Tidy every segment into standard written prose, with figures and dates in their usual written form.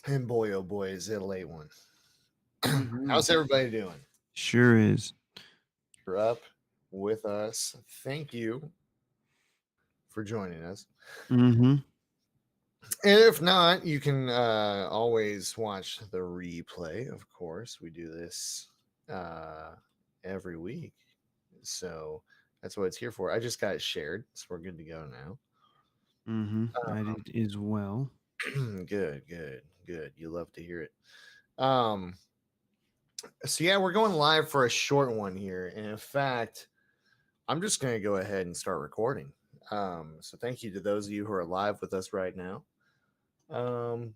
And boy, oh boy, is it a late one. Hmm. How's everybody doing? Sure is. You're up with us. Thank you for joining us. Hmm. And if not, you can always watch the replay. Of course, we do this uh, every week. So that's what it's here for. I just got it shared, so we're good to go now. I did as well. Good, good, good. You love to hear it. Um, so yeah, we're going live for a short one here. And in fact, I'm just going to go ahead and start recording. So thank you to those of you who are live with us right now. Um,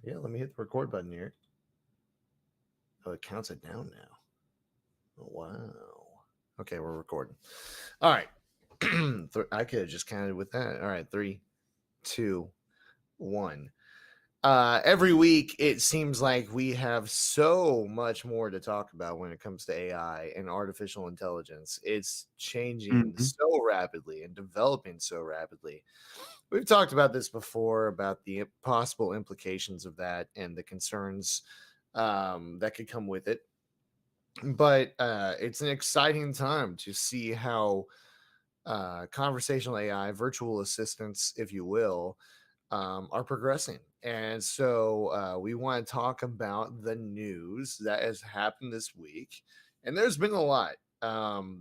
yeah, let me hit the record button here. Oh, it counts it down now. Oh, wow. Okay, we're recording. All right. I could have just counted with that. All right, three, two, one. Every week it seems like we have so much more to talk about when it comes to AI and artificial intelligence. It's changing Hmm. so rapidly and developing so rapidly. We've talked about this before about the possible implications of that and the concerns that could come with it. But it's an exciting time to see how conversational AI, virtual assistants, if you will, are progressing. And so we want to talk about the news that has happened this week. And there's been a lot.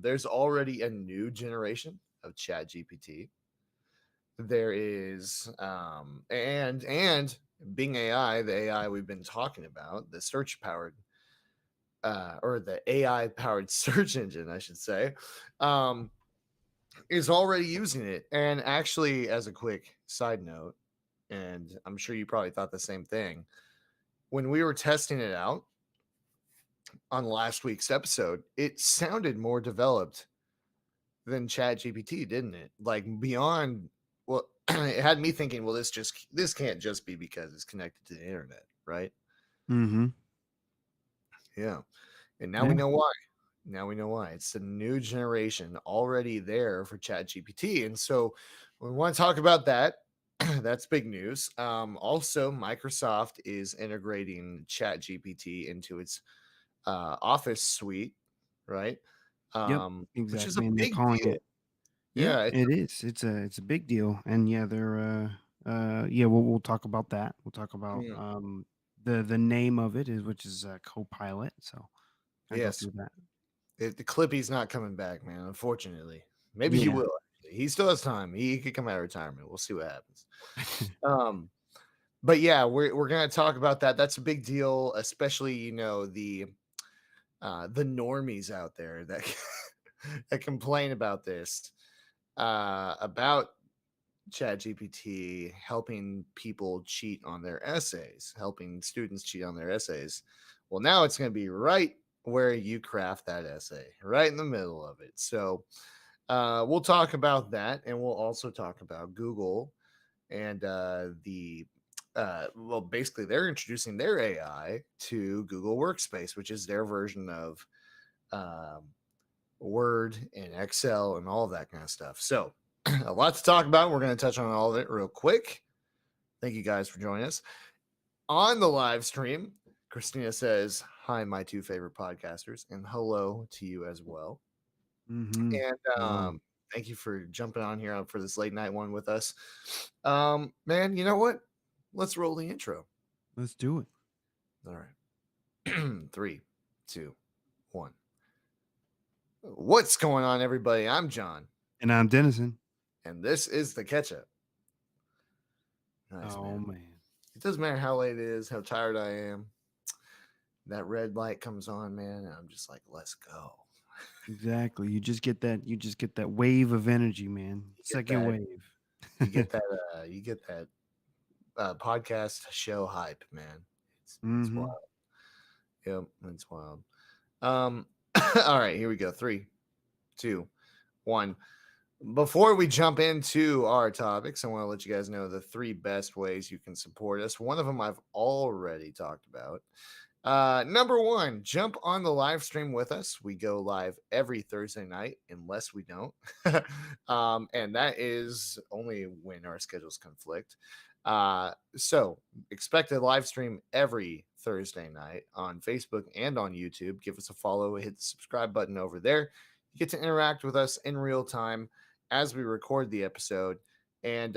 There's already a new generation of Chat GPT. There is and Bing AI, the AI we've been talking about, the search powered or the AI powered search engine, I should say, um, is already using it. And actually, as a quick side note, and I'm sure you probably thought the same thing, when we were testing it out on last week's episode, it sounded more developed than Chat GPT, didn't it? Like beyond, well, it had me thinking, well, this can't just be because it's connected to the internet, right? Hmm. Yeah. And now we Yeah. know why. Now we know why. It's a new generation already there for Chat GPT. And so we want to talk about that. That's big news. Also, Microsoft is integrating Chat GPT into its Office suite, right? Yep. Which is a Exactly. And they're big calling deal. it. Yeah, Yeah, it is. It's a big deal. And yeah, they're yeah. We'll talk about that. We'll talk about mm, the name of it is which is Copilot. So I go yes. through that. The Clippy's not coming back, man. Unfortunately, maybe he Yeah. will. Actually. He still has time. He could come out of retirement. We'll see what happens. Um, but yeah, we're gonna talk about that. That's a big deal, especially the normies out there that that complain about this about ChatGPT helping people cheat on their essays, helping students cheat on their essays. Well, now it's going to be right where you craft that essay, right in the middle of it. So we'll talk about that, and we'll also talk about Google and well, basically, they're introducing their AI to Google Workspace, which is their version of um, Word and Excel and all of that kind of stuff. So, a lot to talk about. We're going to touch on all of it real quick. Thank you guys for joining us on the live stream. Christina says, "Hi, my two favorite podcasters," and hello to you as well. Hmm. And Hello. thank you for jumping on here for this late night one with us. Man, you know what? Let's roll the intro. Let's do it. All right. Three, two, one. What's going on, everybody? I'm John, And I'm Dennison. and this is the catch up. Nice, Oh man. man. It doesn't matter how late it is, how tired I am. That red light comes on, man, and I'm just like, let's go. Exactly. You just get that wave of energy, man. You get Second that, wave. you get that podcast show hype, man. It's wild. Hmm. Yep, it's wild. Um, all right, here we go. Three, two, one. Before we jump into our topics, I want to let you guys know the three best ways you can support us. One of them I've already talked about. Number one, jump on the live stream with us. We go live every Thursday night, unless we don't. And that is only when our schedules conflict. So expect a live stream every Thursday night on Facebook and on YouTube. Give us a follow, hit the subscribe button over there. You get to interact with us in real time as we record the episode, and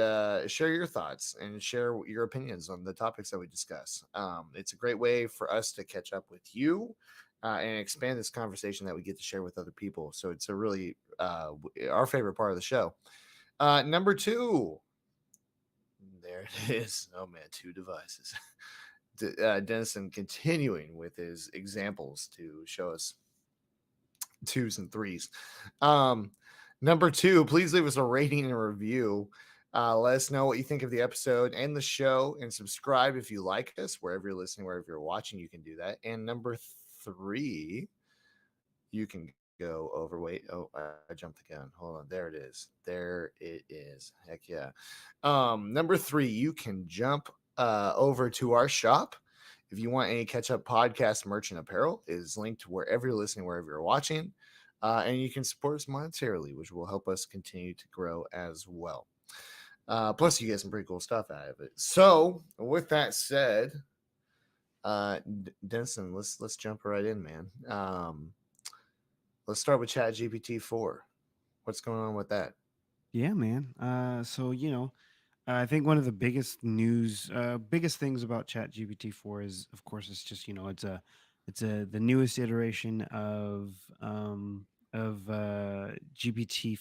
share your thoughts and share your opinions on the topics that we discuss. It's a great way for us to catch up with you, and expand this conversation that we get to share with other people. So it's a really our favorite part of the show. Number two, there it is. Oh man, two devices. Dennison continuing with his examples to show us twos and threes. Um, Number two, please leave us a rating and a review. Let us know what you think of the episode and the show, and subscribe if you like us wherever you're listening, wherever you're watching. You can do that. And number three, you can go over. Wait, oh, I jumped the gun. Hold on, there it is. There it is. Heck yeah. Number three, you can jump over to our shop. If you want any catch up podcast merch and apparel, it is linked wherever you're listening, wherever you're watching. And you can support us monetarily, which will help us continue to grow as well. Plus, you get some pretty cool stuff out of it. So, with that said, Denson, let's jump right in, man. Let's start with ChatGPT 4. What's going on with that? Yeah, man. So I think one of the biggest things about ChatGPT 4 is, of course, it's just it's the newest iteration of GPT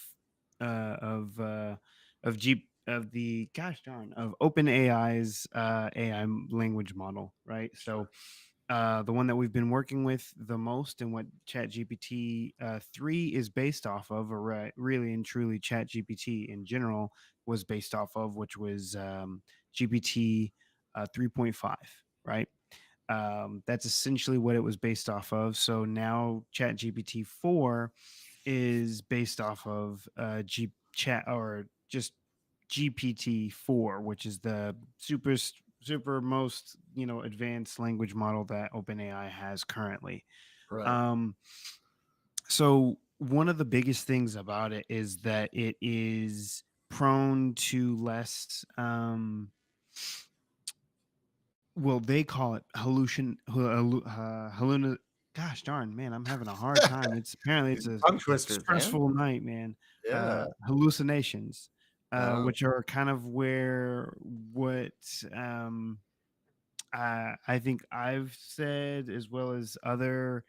of G of the gosh darn of OpenAI's AI language model, right? So Sure. the one that we've been working with the most and what ChatGPT 3 is based off of, or really and truly ChatGPT in general was based off of, which was GPT 3.5, right? That's essentially what it was based off of. So now ChatGPT 4 is based off of Chat or just GPT-4, which is the super most advanced language model that OpenAI has currently. Right. Um, so one of the biggest things about it is that it is prone to less well, they call it gosh darn, man, I'm having a hard time. It's a Tongue twisters, man. stressful night, man. Yeah. Hallucinations, Oh, which are kind of where what I think I've said, as well as other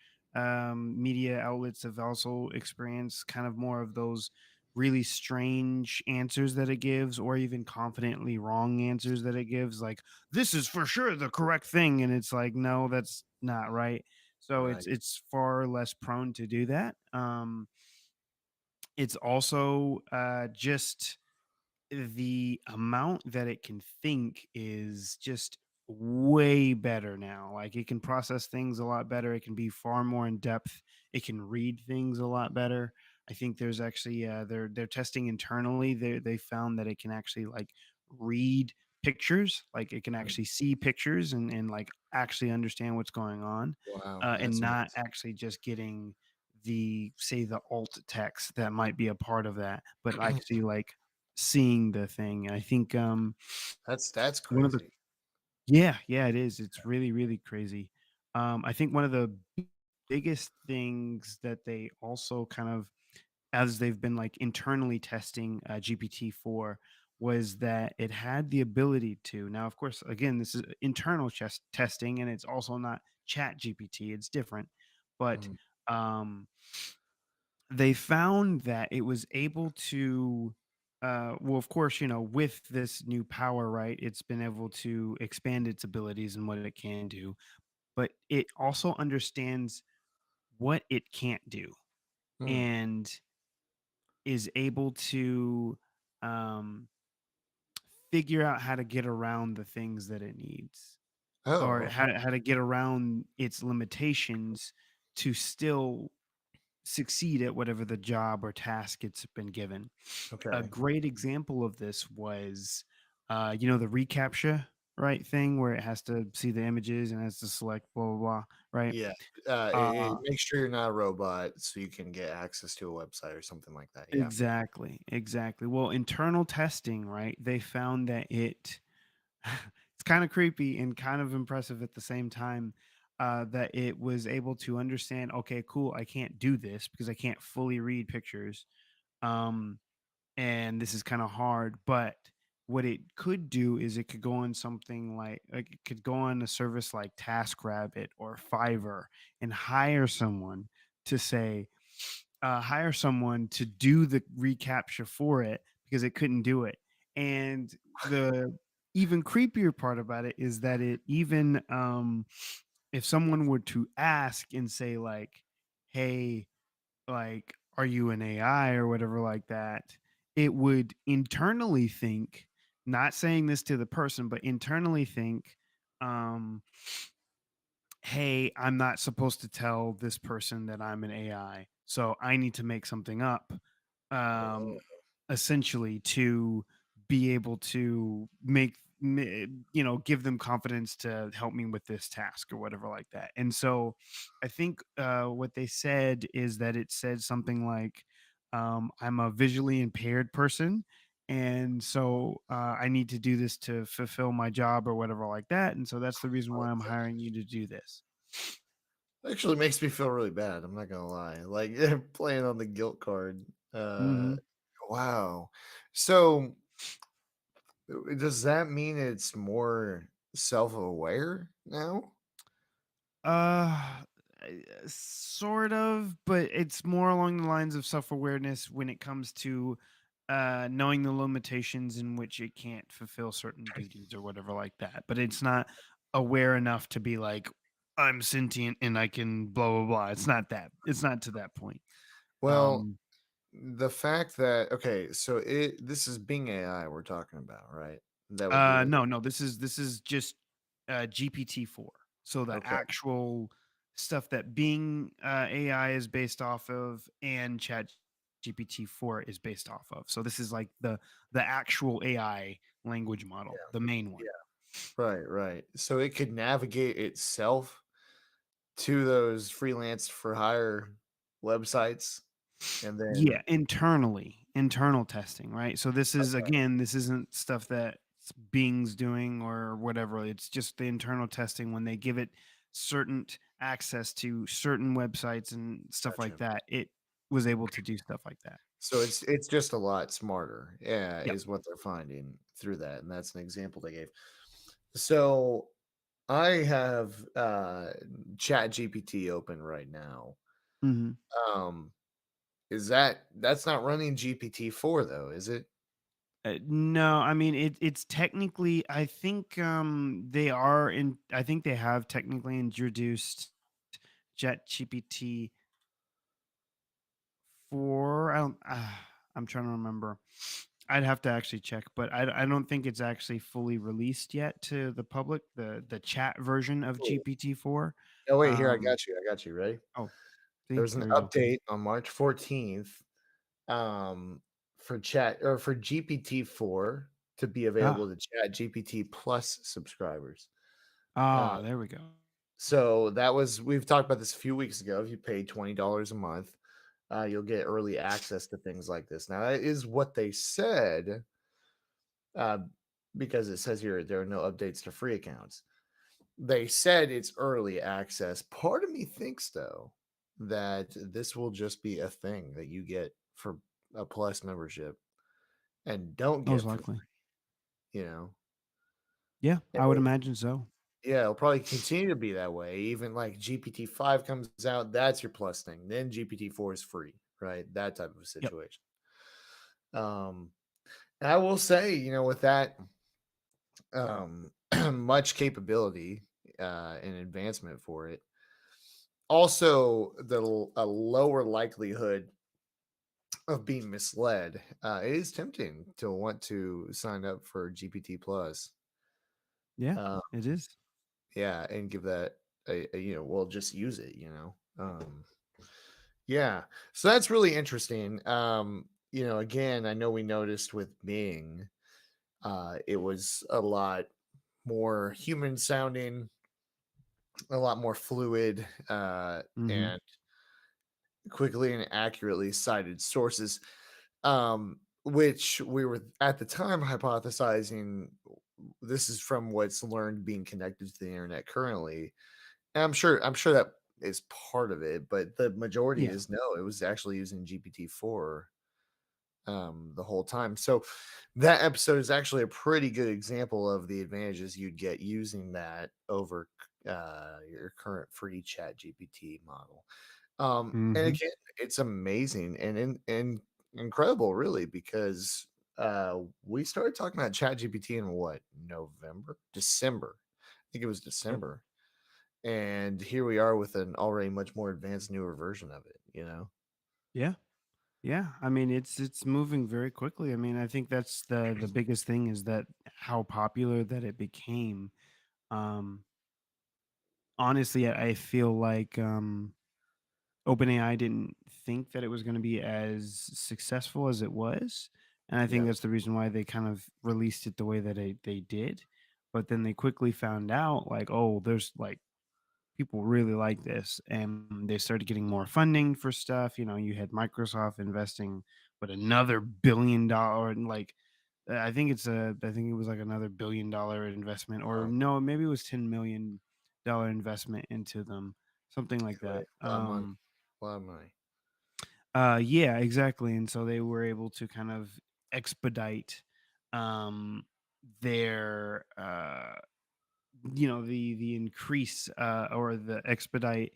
media outlets have also experienced kind of more of those really strange answers that it gives, or even confidently wrong answers that it gives. Like, this is for sure the correct thing. And it's like, no, that's not right. So right. it's far less prone to do that. It's also just the amount that it can think is just way better now. Like, it can process things a lot better. It can be far more in depth. It can read things a lot better. I think there's actually they're testing internally. They found that it can actually like read pictures. Like, it can Mm. actually see pictures and like actually understand what's going on, Wow, and that's not amazing. actually just getting the alt text that might be a part of that, but actually like seeing the thing. I think That's one of the crazy. yeah, it is. It's really, really crazy. I think one of the biggest things that they also kind of, as they've been like internally testing GPT-4, was that it had the ability to. Now, of course, again, this is internal testing, and it's also not Chat GPT. It's different, but Mm. um, they found that it was able to well, of course, with this new power, right, it's been able to expand its abilities and what it can do, but it also understands what it can't do, Mm. and is able to um figure out how to get around the things that it needs, or Oh, how to get around its limitations to still succeed at whatever the job or task it's been given. A okay. great example of this was, the reCAPTCHA, right, thing where it has to see the images and has to select blah blah blah, right? Yeah. It Uh, makes sure you're not a robot so you can get access to a website or something like that. Yeah. exactly, exactly. Well, internal testing, right? They found that it It's kind of creepy and kind of impressive at the same time, that it was able to understand, okay, cool, I can't do this because I can't fully read pictures. Um, and this is kind of hard, but what it could do is it could go on something like it could go on a service like TaskRabbit or Fiverr and to say hire someone to do the recapture for it because it couldn't do it. And the even creepier part about it is that it even if someone were to ask and say like, "Hey, like, are you an AI or whatever like that?" It would internally think, not saying this to the person, but internally think, um, hey, I'm not supposed to tell this person that I'm an AI. So I need to make something up, Oh, um, essentially to be able to give them confidence to help me with this task or whatever like that. And so I think what they said is that it said something like, I'm a visually impaired person. And so I need to do this to fulfill my job or whatever like that. And so that's the reason why I'm hiring you to do this. actually makes me feel really bad. I'm not gonna lie. Like playing on the guilt card. Uh, Hmm. wow. So does that mean it's more self-aware now? Uh, sort of, but it's more along the lines of self-awareness when it comes to knowing the limitations in which it can't fulfill certain duties or whatever like that. But it's not aware enough to be like, I'm sentient and I can blah blah blah. It's not that. It's not to that point. Well, Um, the fact that okay, so this is Bing AI we're talking about, right? That would be the No, no, this is just GPT-4. So the okay. actual stuff that Bing AI is based off of and Chat GPT-4 is based off of. So this is like the actual AI language model, Yeah. the main one. Yeah. Right, right. So it could navigate itself to those freelance for hire websites and Yeah, then internal testing, right? So this is again, this isn't stuff that Bing's doing or whatever. It's just the internal testing when they give it certain access to certain websites and stuff like gotcha. that. It was able to do stuff like that. So it's just a lot smarter, yeah, Yep. is what they're finding through that, and that's an example they gave. So I have Chat GPT open right now. Mhm. Um, that's not running GPT-4 though, is it? No, I mean it's technically I think I think they have technically introduced ChatGPT 4. I'm trying to remember. I'd have to actually check, but I don't think it's actually fully released yet to the public, the chat version of Cool. GPT-4. Oh wait, here Um, I got you, ready? oh, There see, was an there we go. update on March 14th for chat or for GPT-4 to be Ah, available to Chat GPT Plus subscribers. Uh, there we go. so that was we've talked about this a few weeks ago. If you pay $20 a month, you'll get early access to things like this. Now that is what they said, uh, because it says here there are no updates to free accounts. They said it's early access. Part of me thinks though that this will just be a thing that you get for a plus membership and don't Most get for likely. free, you know. Yeah, And I would imagine so. yeah, it'll probably continue to be that way. Even like GPT-5 comes out, that's your plus thing. Then GPT-4 is free, right? That type of Yep. situation. Um, and I will say, with that much capability and advancement for it, also a lower likelihood of being misled. It is tempting to want to sign up for GPT Plus. Yeah, Uh, it is. yeah, and give that well, just use it. Yeah, so that's really interesting. Again, I know we noticed with Bing, it was a lot more human sounding, a lot more fluid, Mhm. and quickly and accurately cited sources, which we were at the time hypothesizing this is from what's learned being connected to the internet currently. And I'm sure that is part of it, but the majority Yeah. is no, it was actually using GPT-4 the whole time. So that episode is actually a pretty good example of the advantages you'd get using that over your current free chat GPT model. And Hmm. again, it's amazing and incredible, really, because we started talking about chat GPT in what, November, December. I think it was Yep. December. And here we are with an already much more advanced, newer version of it, you know? Yeah. Yeah. I mean, it's moving very quickly. I mean, I think that's the biggest thing is that how popular that it became. Um, Honestly, I feel like OpenAI didn't think that it was going to be as successful as it was, and I think Yeah, that's the reason why they kind of released it the way that they did. But then they quickly found out, like, oh, there's like people really like this, and they started getting more funding for stuff. You know, you had Microsoft investing with another $1 billion, and like I think it was like another $1 billion investment, or wow, no, maybe it was $10 million investment into them, something like really, that. a lot of money, a lot of money. Yeah, exactly. And so they were able to kind of expedite um their the increase or the expedite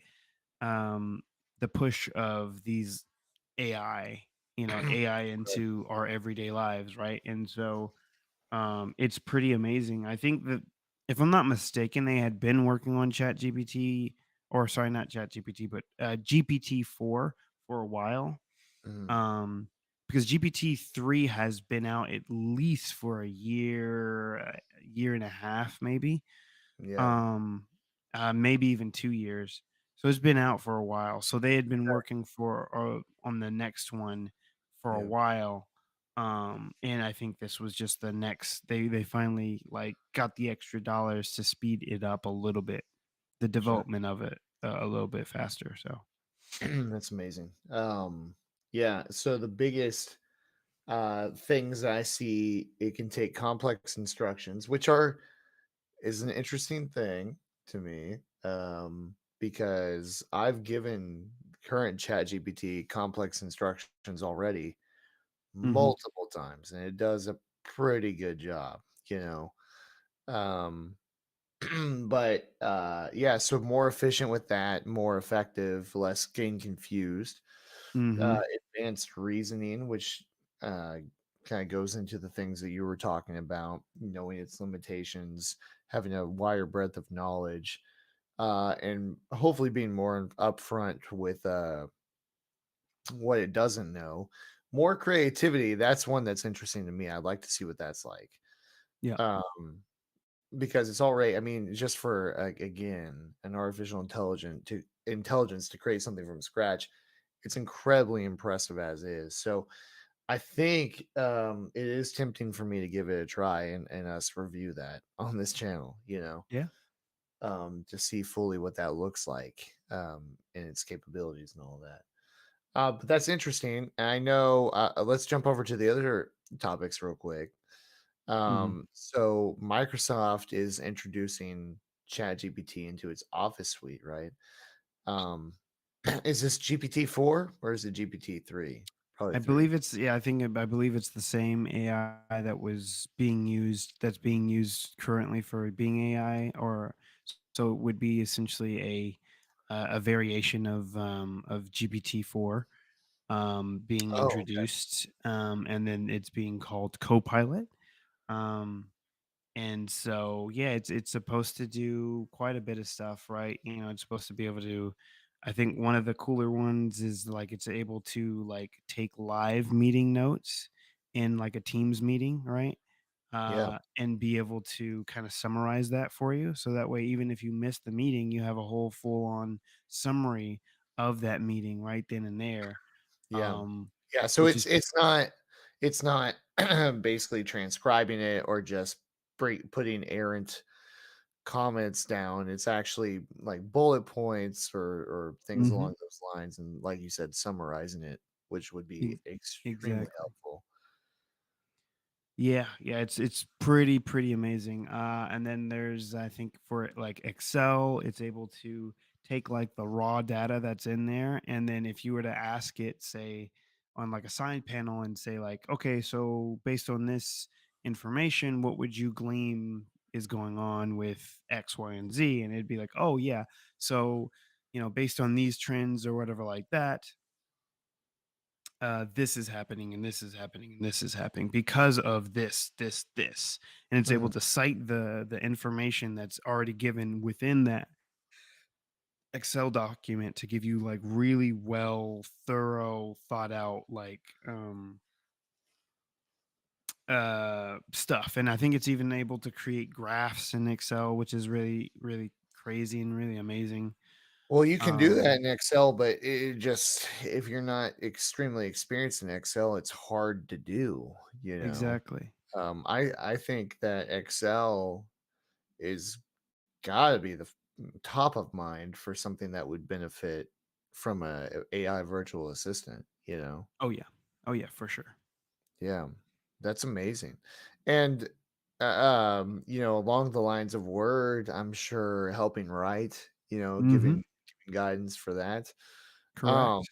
um the push of these AI, AI Right. into our everyday lives, right? And so it's pretty amazing. I think that if I'm not mistaken, they had been working on Chat GPT, or sorry, not Chat GPT, but GPT-4 for a while. Mhm. Because GPT-3 has been out at least for a year and a half, maybe, Yeah, um, maybe even 2 years. So it's been out for a while. So they had been working for on the next one for a yeah, while, and I think this was just the next. They finally like got the extra dollars to speed it up a little bit, the sure. development of it a little bit faster. So That's amazing. Yeah, so the biggest things I see, it can take complex instructions, which are is an interesting thing to me, because I've given current chat GPT complex instructions already hmm. multiple times, and it does a pretty good job, you know. Um, but yeah, so more efficient with that, more effective, less getting confused. Uh, Hmm. Advanced reasoning, which uh, kind of goes into the things that you were talking about, knowing its limitations, having a wider breadth of knowledge, and hopefully being more upfront with what it doesn't know. More creativity. That's one that's interesting to me. I'd like to see what that's like. Yeah. Um, because it's already, I mean, just for again, an artificial intelligence to create something from scratch, it's incredibly impressive as is. So I think it is tempting for me to give it a try and us review that on this channel, Yeah. to see fully what that looks like, and its capabilities and all that. But that's interesting. And I know, let's jump over to the other topics real quick. Hmm. So Microsoft is introducing ChatGPT into its Office suite, right? Um, is this GPT-4 or is it GPT-3? Probably I 3. believe it's yeah, I believe it's the same AI that's being used currently for being AI, or so it would be essentially a variation of GPT-4 being Oh, okay. introduced, and then it's being called Copilot. Um and so, yeah, it's supposed to do quite a bit of stuff, right? It's supposed to be able to, I think one of the cooler ones is like it's able to like take live meeting notes in like a Teams meeting, right? Yeah. And be able to kind of summarize that for you. So that way, even if you miss the meeting, you have a whole full on summary of that meeting right then and there. Yeah. Um, Yeah, so which it's is it's not basically transcribing it or just putting errant comments down. It's actually like bullet points or things Mhm. along those lines, and like you said, summarizing it, which would be Ex- extremely exactly. helpful. Yeah, yeah, it's pretty amazing. And then there's, I think, for like Excel, it's able to take like the raw data that's in there, and then if you were to ask it, say, on like a side panel, and say like, okay, so based on this information, what would you glean is going on with X, Y, and Z? And it'd be like, oh yeah, so based on these trends or whatever like that, this is happening and this is happening and this is happening because of this, and it's able Mhm. to cite the information that's already given within that Excel document to give you like really well thorough thought out like stuff. And I think it's even able to create graphs in Excel, which is really crazy and really amazing. Well, you can do that um in Excel, but it just if you're not extremely experienced in Excel, it's hard to do, you know? exactly. I think that Excel is gotta be the top of mind for something that would benefit from a AI virtual assistant, you know? Oh yeah. Oh yeah, for sure. Yeah, that's amazing. And, along the lines of Word, I'm sure helping write, Hmm. giving guidance for that. Um, Correct.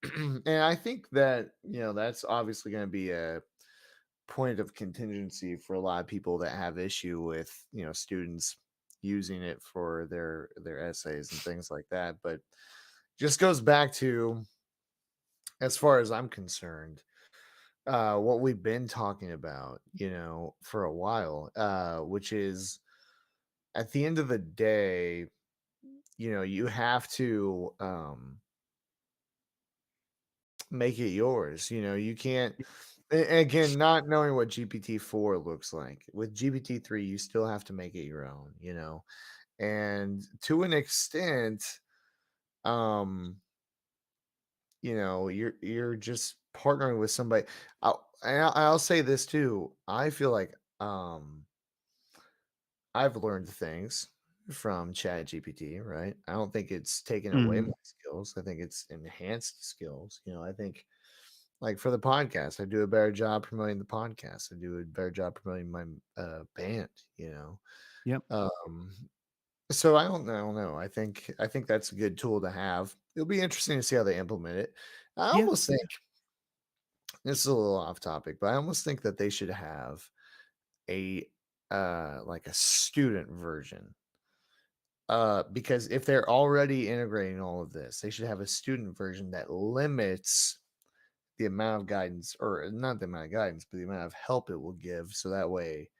and I think that, that's obviously gonna be a point of contingency for a lot of people that have issue with, students using it for their essays and things like that. But just goes back to, as far as I'm concerned, what we've been talking about, for a while, which is at the end of the day, you have to make it yours. You can't. Again, not knowing what GPT-4 looks like. With GPT-3, you still have to make it your own. And to an extent, um, you're just partnering with somebody. I'll say this too. I feel like I've learned things from ChatGPT, right? I don't think it's taken away my Hmm. skills. I think it's enhanced skills. I think, like, for the podcast, I do a better job promoting the podcast. I do a better job promoting my band. Yep. Um, so I don't know. I think that's a good tool to have. It'll be interesting to see how they implement it. I Yeah. almost think this is a little off topic, but I almost think that they should have a like a student version. Because if they're already integrating all of this, they should have a student version that limits the amount of guidance, or not the amount of guidance, but the amount of help it will give. So that way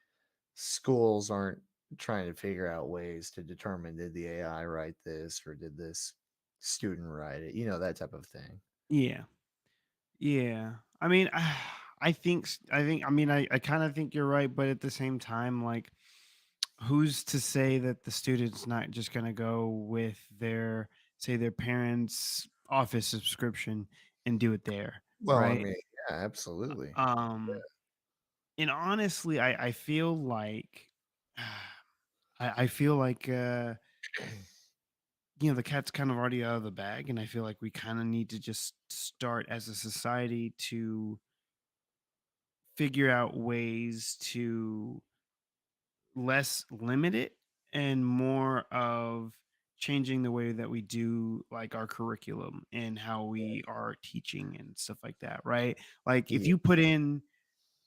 schools aren't trying to figure out ways to determine, did the AI write this or did this student write it, that type of thing. Yeah. Yeah. I mean, I mean, I kind of think you're right, but at the same time, like, who's to say that the student's not just going to go with their, say, their parents' office subscription and do it there, Well, I right? mean, yeah, absolutely. Um, and honestly, I feel like, I feel like, the cat's kind of already out of the bag, and I feel like we kind of need to just start as a society to figure out ways to less limit it and more of changing the way that we do like our curriculum and how we are teaching and stuff like that, right? Like if Yeah, you put in,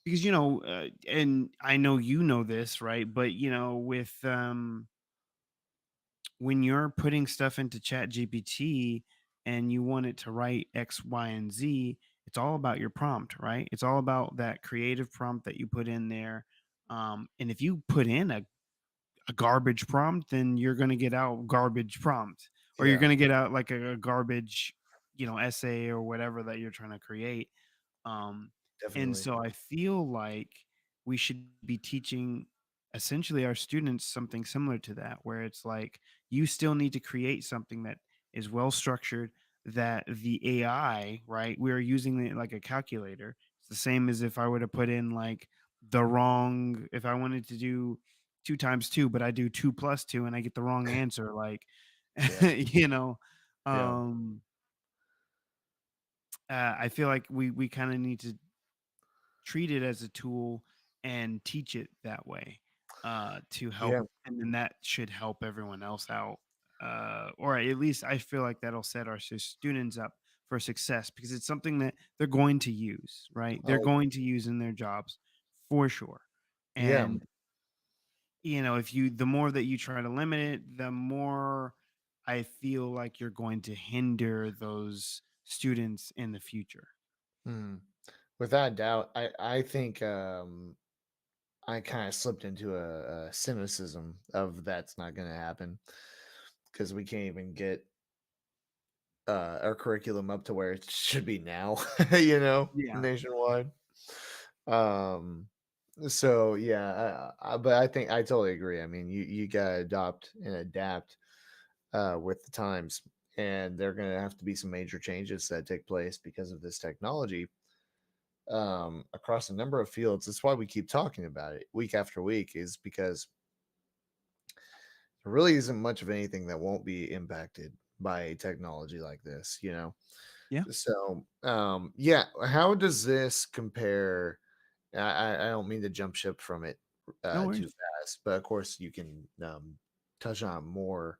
because and I know you know this, right? But with when you're putting stuff into Chat GPT and you want it to write X, Y, and Z, it's all about your prompt, right? It's all about that creative prompt that you put in there. And if you put in a garbage prompt, then you're going to get out garbage prompt, or you're yeah, going to get out like a garbage, essay or whatever that you're trying to create. Um, and definitely. so I feel like we should be teaching essentially our students something similar to that, where it's like you still need to create something that is well structured, that the AI, right? We're using it like a calculator. It's the same as if I were to put in like if I wanted to do two times two, but I do two plus two and I get the wrong answer. Like, Yeah, you know, yeah. um, I feel like we kind of need to treat it as a tool and teach it that way to help, Yeah. and then that should help everyone else out, or at least I feel like that'll set our students up for success because it's something that they're going to use, right? They're Oh, going to use in their jobs for sure. yeah. And if you the more that you try to limit it, the more I feel like you're going to hinder those students in the future. Hmm. Without a doubt, I think I kind of slipped into a cynicism of that's not going to happen because we can't even get our curriculum up to where it should be now, Yeah. nationwide. Um, so yeah, but I think I totally agree. I mean, you gotta adopt and adapt with the times, and there are gonna have to be some major changes that take place because of this technology across a number of fields. That's why we keep talking about it week after week, is because there really isn't much of anything that won't be impacted by technology like this. Yeah. So, yeah, how does this compare? I don't mean to jump ship from it No too worries. fast, but of course you can touch on more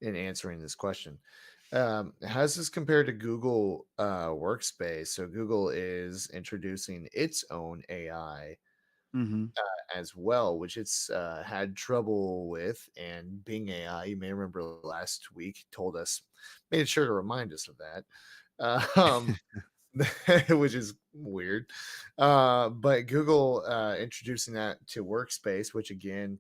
in answering this question. How does this compare to Google Workspace? So Google is introducing its own AI Hmm. as well, which it's had trouble with. And Bing AI, you may remember last week, told us, made sure to remind us of that. Um, which is weird. But Google introducing that to Workspace, which again,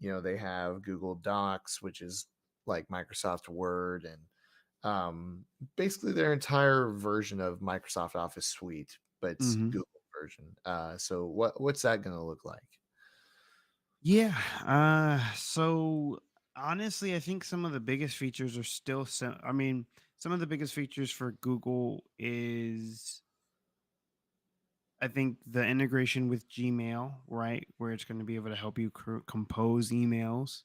they have Google Docs, which is like Microsoft Word, and basically their entire version of Microsoft Office Suite, but it's Hmm. Google version. So what's that going to look like? Yeah. So honestly, I think some of the biggest features are still. I mean, some of the biggest features for Google is, I think, the integration with Gmail, right, where it's going to be able to help you compose emails,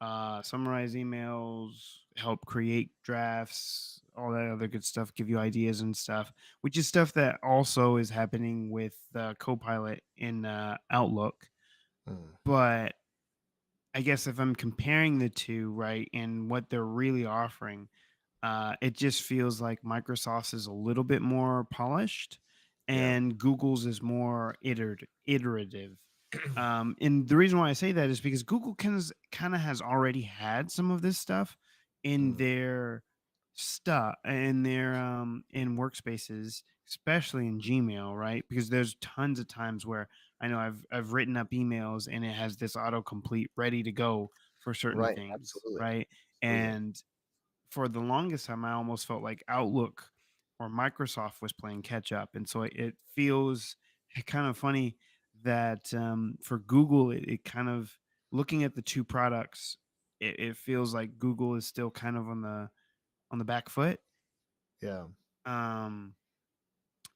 summarize emails, help create drafts, all that other good stuff, give you ideas and stuff, which is stuff that also is happening with Copilot in Outlook. Mm, But I guess if I'm comparing the two, right, and what they're really offering, it just feels like Microsoft's is a little bit more polished yeah. and Google's is more iterative. And the reason why I say that is because Google kind of has already had some of this stuff in Mm, their in workspaces, especially in Gmail, right? Because there's tons of times where I know I've written up emails and it has this autocomplete ready to go for certain right. things, Absolutely. right? Absolutely. And for the longest time, I almost felt like Outlook or Microsoft was playing catch up, and so it feels kind of funny that for Google, it kind of, looking at the two products, it feels like Google is still kind of on the back foot. Yeah. Um,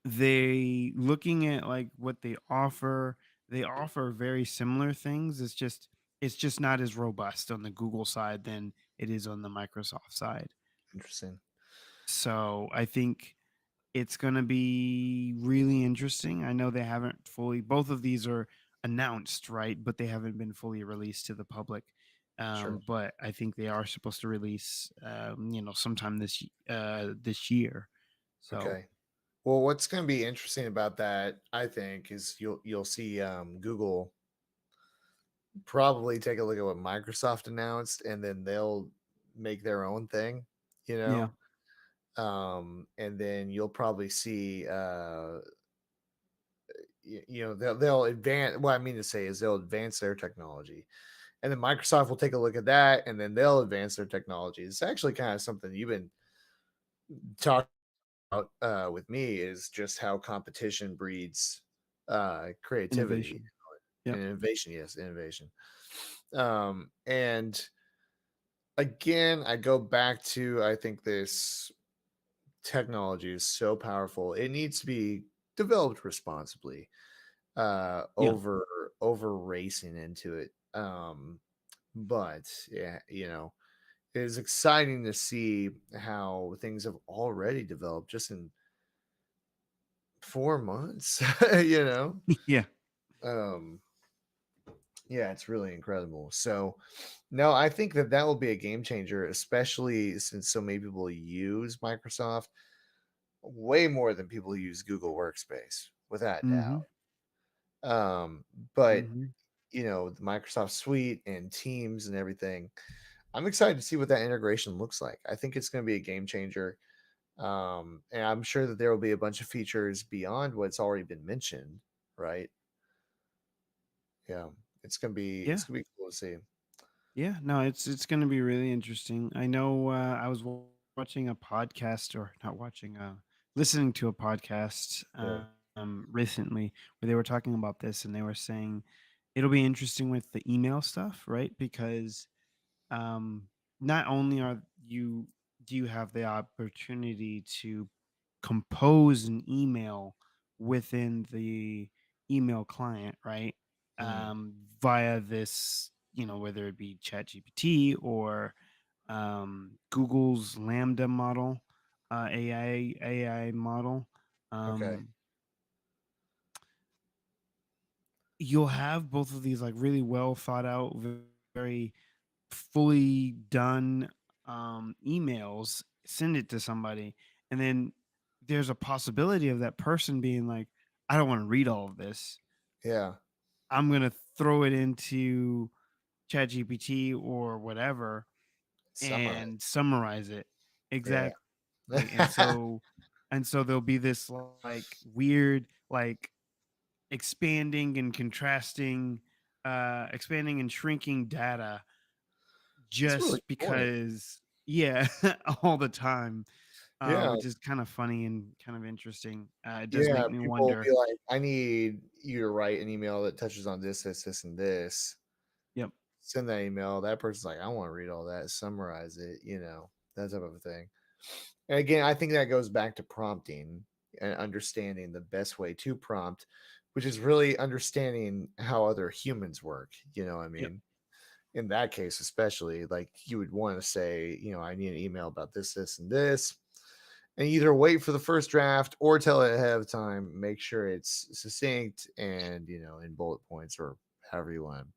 they looking at like what they offer very similar things. It's just not as robust on the Google side than it is on the Microsoft side. Interesting. So I think it's going to be really interesting. I know they haven't fully, both of these are announced, right? But they haven't been fully released to the public. Sure. But I think they are supposed to release, sometime this year. So Okay. Well, what's going to be interesting about that, I think, is you'll see Google probably take a look at what Microsoft announced, and then they'll make their own thing, you yeah, know. And then you'll probably see, they'll advance. What I mean to say is they'll advance their technology, and then Microsoft will take a look at that, and then they'll advance their technology. It's actually kind of something you've been talking about with me, is just how competition breeds creativity innovation. and Yep. innovation. Yes, innovation. And again, I go back to, I think this technology is so powerful. It needs to be developed responsibly, Yeah. over racing into it. But yeah, it is exciting to see how things have already developed just in 4 months, you know. Yeah. Um, Yeah, it's really incredible. So, no, I think that that will be a game changer, especially since so many people use Microsoft way more than people use Google Workspace, without a Mm-hmm. doubt. Um, but Mm-hmm. the Microsoft Suite and Teams and everything, I'm excited to see what that integration looks like. I think it's going to be a game changer. And I'm sure that there will be a bunch of features beyond what's already been mentioned, right? Yeah, Yeah. it's gonna be cool to see. Yeah, no, it's going to be really interesting. I know I was watching a podcast, or not watching, listening to a podcast Sure. recently, where they were talking about this, and they were saying it'll be interesting with the email stuff, right? Because um, not only are you do you have the opportunity to compose an email within the email client, right? Mm, Via this, whether it be ChatGPT or Google's Lambda model, AI model. okay. Um, you'll have both of these like really well thought out, very fully done emails, send it to somebody, and then there's a possibility of that person being like, I don't want to read all of this. Yeah. I'm gonna throw it into ChatGPT or whatever Summarize. and summarize it. Yeah. Exactly. And so there'll be this like weird, like expanding and contrasting, expanding and shrinking data, That's a really just good point. because, yeah, all the time, Yeah. which is kind of funny and kind of interesting. It does Yeah. make me People will wonder. be like, I need you to write an email that touches on this, this, this, and this. Yep. Send that email. That person's like, I want to read all that, summarize it, that type of a thing. And again, I think that goes back to prompting and understanding the best way to prompt, which is really understanding how other humans work. You know what I Yep. mean? In that case, especially, like you would want to say, I need an email about this, this, and this. And either wait for the first draft or tell it ahead of time. Make sure it's succinct and, in bullet points or however you want to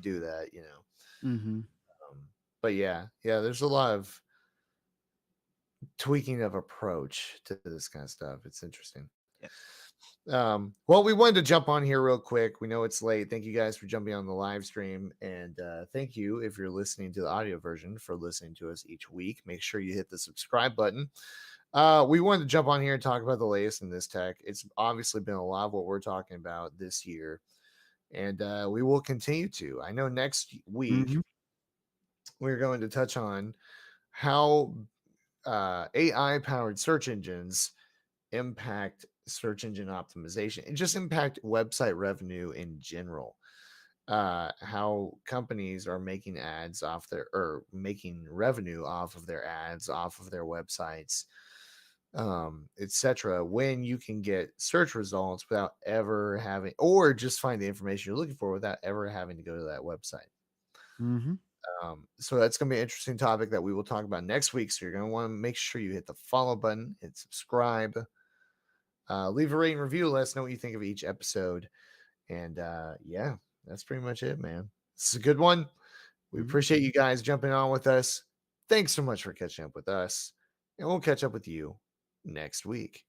do that. Mm-hmm. But yeah, there's a lot of tweaking of approach to this kind of stuff. It's interesting. Yes. Well, we wanted to jump on here real quick. We know it's late. Thank you guys for jumping on the live stream. And thank you if you're listening to the audio version for listening to us each week. Make sure you hit the subscribe button. We wanted to jump on here and talk about the latest in this tech. It's obviously been a lot of what we're talking about this year. And we will continue to. I know next week Mm-hmm. we're going to touch on how AI powered search engines impact search engine optimization and just impact website revenue in general. How companies are making ads off their or making revenue off of their ads off of their websites, etc. When you can get search results without ever having, or just find the information you're looking for without ever having to go to that website. Mm-hmm. So that's going to be an interesting topic that we will talk about next week. So you're going to want to make sure you hit the follow button, hit subscribe, leave a rating review. Let us know what you think of each episode. And yeah, that's pretty much it, man. This is a good one. We Mm-hmm. appreciate you guys jumping on with us. Thanks so much for catching up with us. And we'll catch up with you next week.